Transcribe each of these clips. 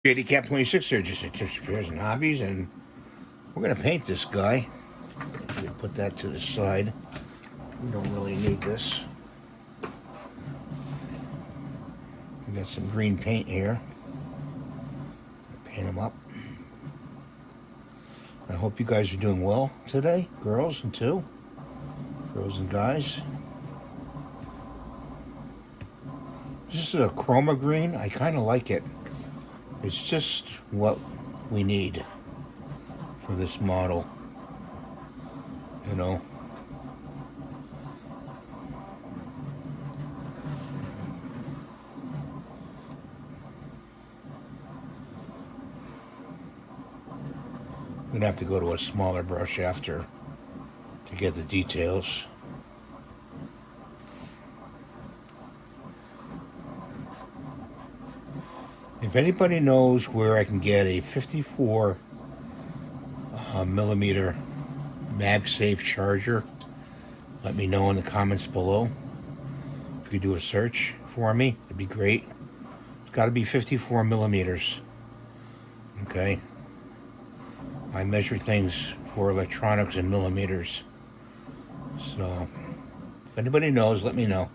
JD Cat 26 here, just tips, repairs, and hobbies, and we're gonna paint this guy. Put that to the side. We don't really need this. We got some green paint here. Paint him up. I hope you guys are doing well today, girls and guys. This is a chroma green. I kind of like it. It's just what we need for this model, you know. I'm gonna have to go to a smaller brush after to get the details. If anybody knows where I can get a 54 millimeter MagSafe charger, let me know in the comments below. If you could do a search for me, it'd be great. It's got to be 54 millimeters. Okay. I measure things for electronics in millimeters. So, if anybody knows, let me know.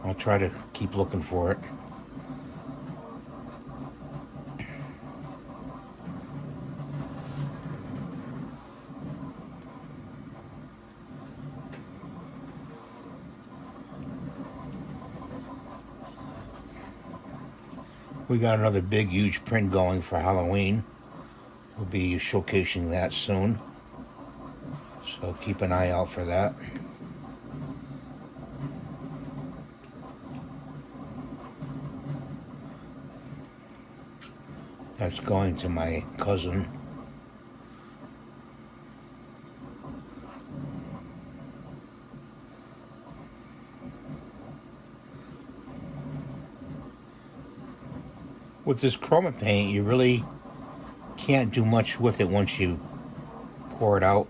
I'll try to keep looking for it. We got another big, huge print going for Halloween. We'll be showcasing that soon. So keep an eye out for that. That's going to my cousin. With this chroma paint, you really can't do much with it once you pour it out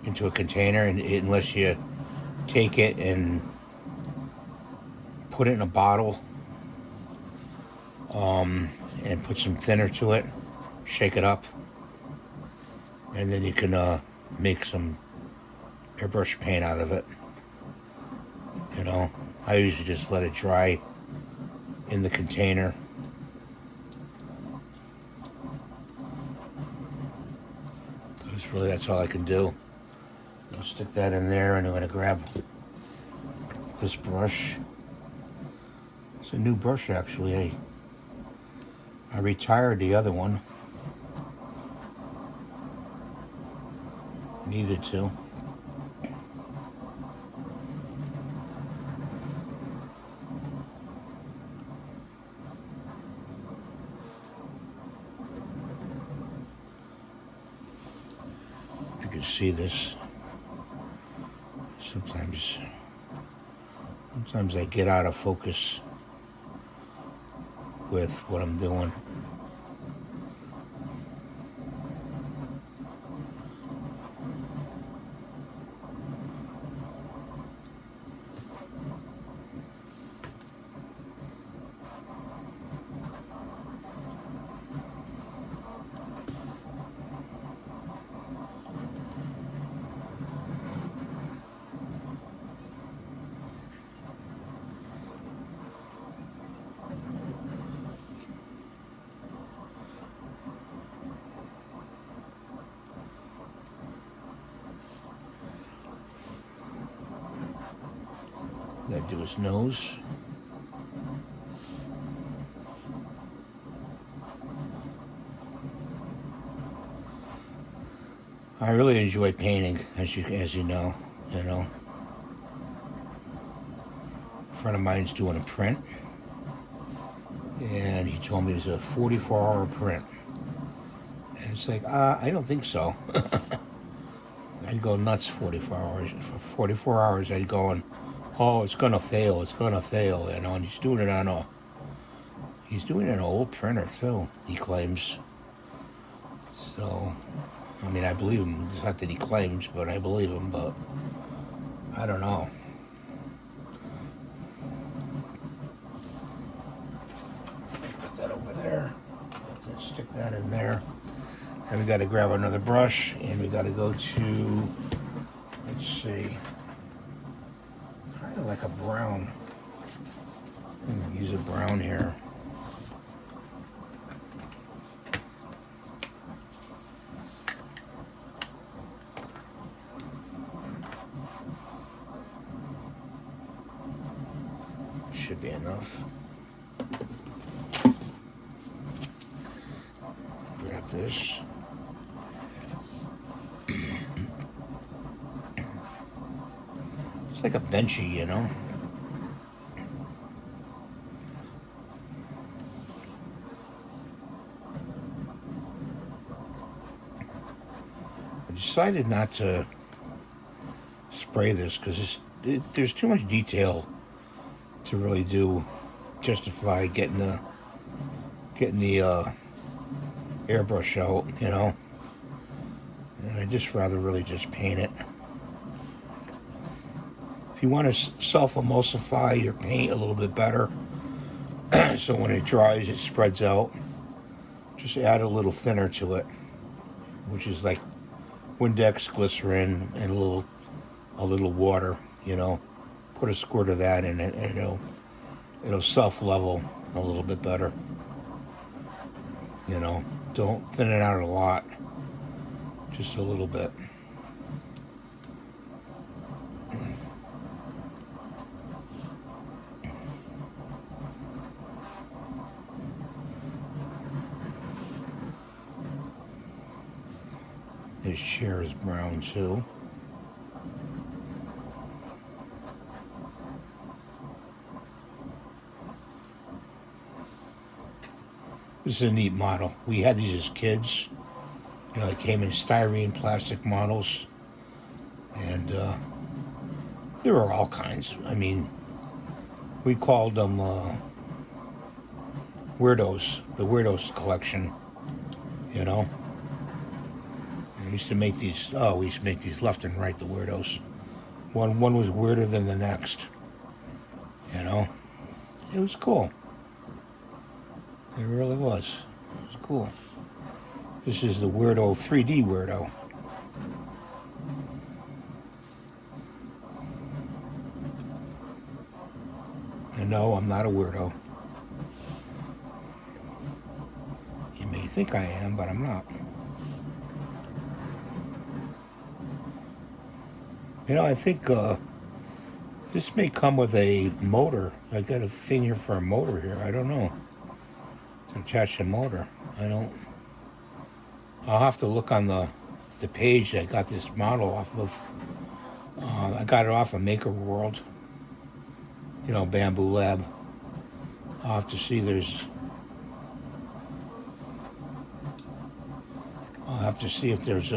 into a container, unless you take it and put it in a bottle and put some thinner to it, shake it up, and then you can make some airbrush paint out of it. You know, I usually just let it dry in the container. Really, that's all I can do. I'll stick that in there, and I'm going to grab this brush. It's a new brush, actually. I retired the other one. Needed to. You can see this. Sometimes I get out of focus with what I'm doing. Gotta do his nose. I really enjoy painting, as you know. You know, a friend of mine's doing a print, and he told me it was a 44-hour print. And it's like, I don't think so. I'd go nuts 44 hours. For 44 hours, I'd go and, oh, it's gonna fail, you know. And he's doing it on an old printer too, he claims. So, I mean, I believe him. It's not that he claims, but I believe him. But I don't know. Put that over there. that in there. And we got to grab another brush, and we got to go to, let's see, kind of like a brown. I'm going to use a brown here. Should be enough. Grab this. It's like a benchy, you know. I decided not to spray this because there's too much detail to really justify getting the airbrush out, you know. And I just rather really just paint it. If you want to self-emulsify your paint a little bit better, so when it dries it spreads out, just add a little thinner to it, which is like Windex, glycerin, and a little water, you know. Put a squirt of that in it, and it'll self-level a little bit better. You know, don't thin it out a lot, just a little bit. His chair is brown too. This is a neat model. We had these as kids. You know, they came in styrene plastic models. And there were all kinds. I mean, we called them weirdos. The Weirdos collection. You know. And we used to make these, left and right, the weirdos. One was weirder than the next. You know. It was cool. It really was. It was cool. This is the weirdo, 3D weirdo. And no, I'm not a weirdo. You may think I am, but I'm not. You know, I think this may come with a motor. I got a thing here for a motor here. I don't know. Attach a motor. I'll have to look on the page I got this model off of. I got it off of Maker World. You know, Bamboo Lab. I'll have to see if there's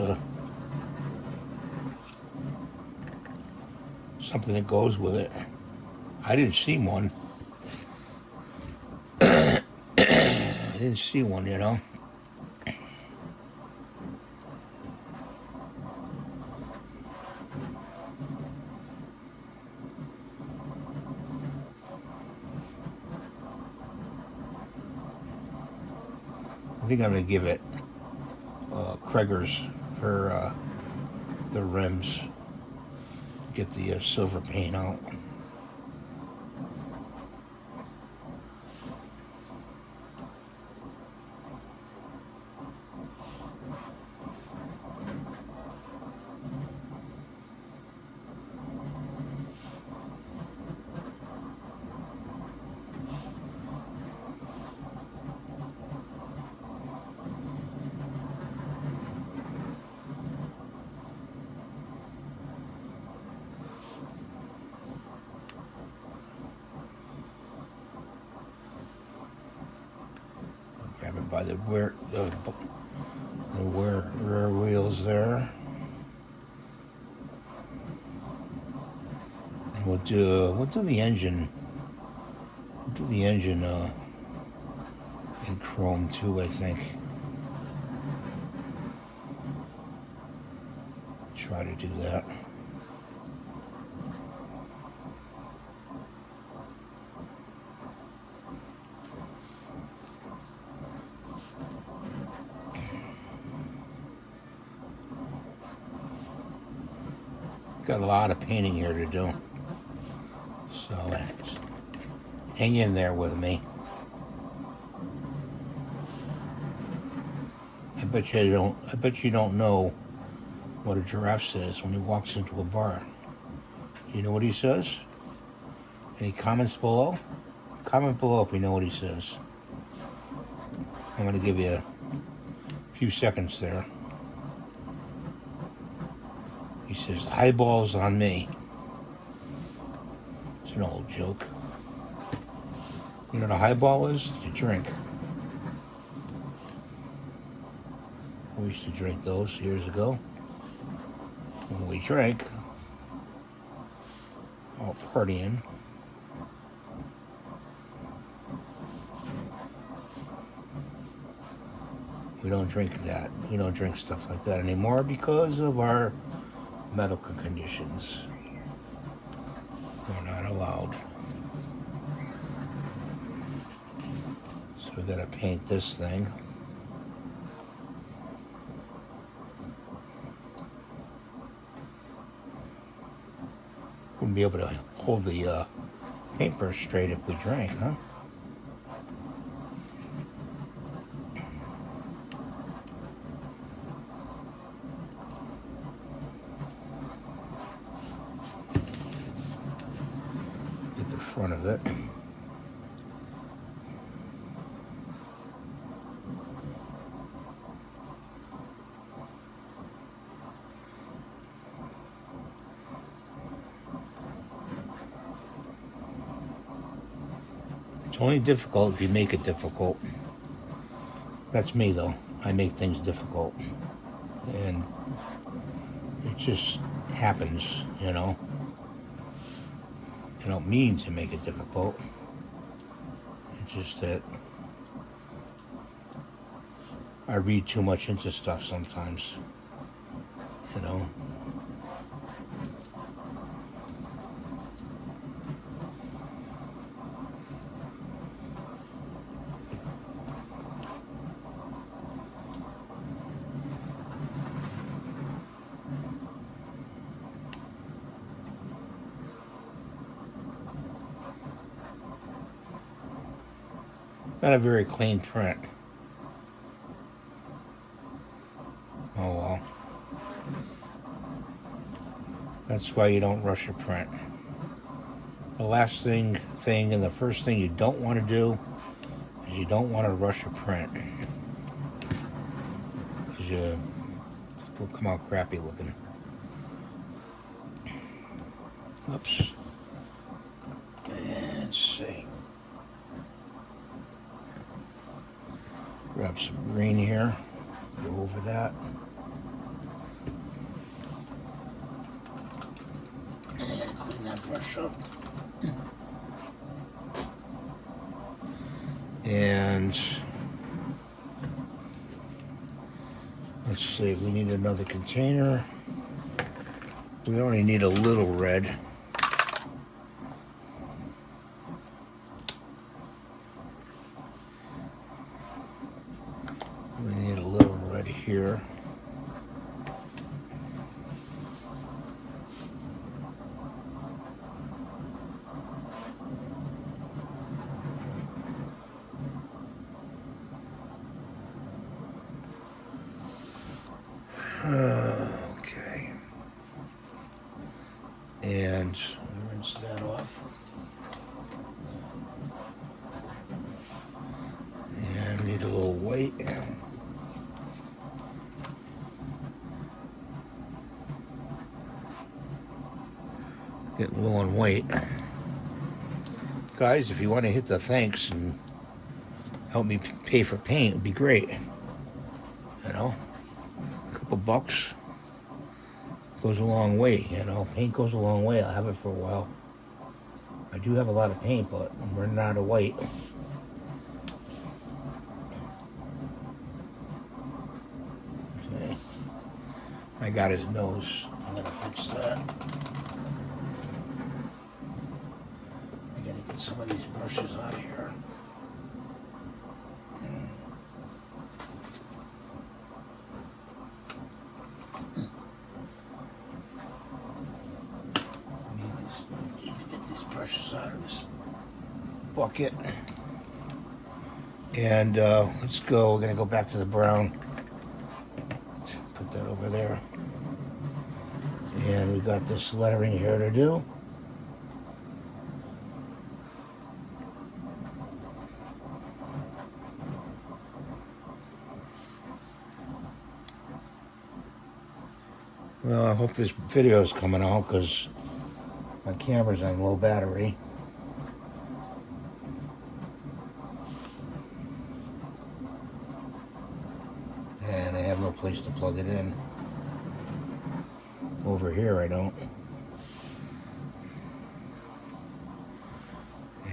something that goes with it. I didn't see one. I didn't see one, you know. I think I'm going to give it Krager's for the rims. Get the silver paint out. Grab it by the rear wheels there. And we'll do the engine. We'll do the engine in chrome too, I think. Try to do that. Got a lot of painting here to do. So hang in there with me. I bet you don't know what a giraffe says when he walks into a bar. Do you know what he says? Any comments below? Comment below if you know what he says. I'm going to give you a few seconds there. He says, "Eyeballs on me." It's an old joke. You know what a highball is? It's a drink. We used to drink those years ago. When we drank, all partying. We don't drink that. We don't drink stuff like that anymore because of our medical conditions. We're not allowed. So we gotta paint this thing. Wouldn't be able to hold the paintbrush straight if we drank, huh? Get the front of it. It's only difficult if you make it difficult. That's me, though. I make things difficult. And it just happens, you know. I don't mean to make it difficult. It's just that I read too much into stuff sometimes, you know. Not a very clean print. Oh well. That's why you don't rush a print. The last thing and the first thing you don't want to do is you don't want to rush a print. Because it will come out crappy looking. Oops. Let's see. Grab some green here. Go over that. And clean that brush up. And let's see, we need another container. We only need a little red. We need a little red here. Okay. And rinse that off. And need a little white. Getting low on weight. Guys, if you want to hit the thanks and help me pay for paint, it'd be great. You know? A couple bucks goes a long way, you know. Paint goes a long way. I'll have it for a while. I do have a lot of paint, but I'm running out of white. Okay. I got his nose. I'm gonna fix that. I gotta get some of these brushes out of here. it. And let's go. We're going to go back to the brown. Let's put that over there. And we got this lettering here to do. Well, I hope this video is coming out because my camera's on low battery. And I have no place to plug it in. Over here I don't.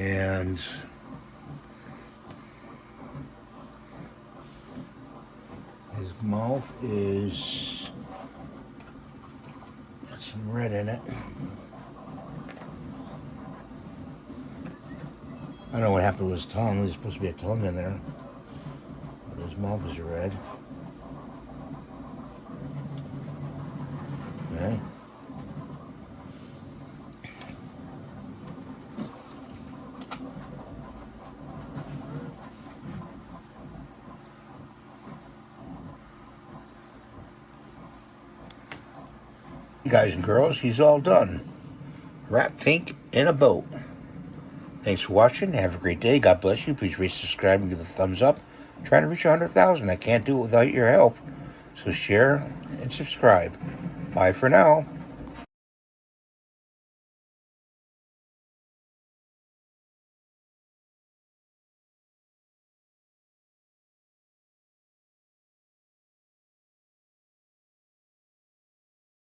And his mouth is got some red in it. I don't know what happened to his tongue. There's supposed to be a tongue in there. But his mouth is red. Okay. Guys and girls, he's all done. Rat Fink in a boat. Thanks for watching. Have a great day. God bless you. Please rate, subscribe, and give a thumbs up. I'm trying to reach 100,000. I can't do it without your help. So share and subscribe. Bye for now.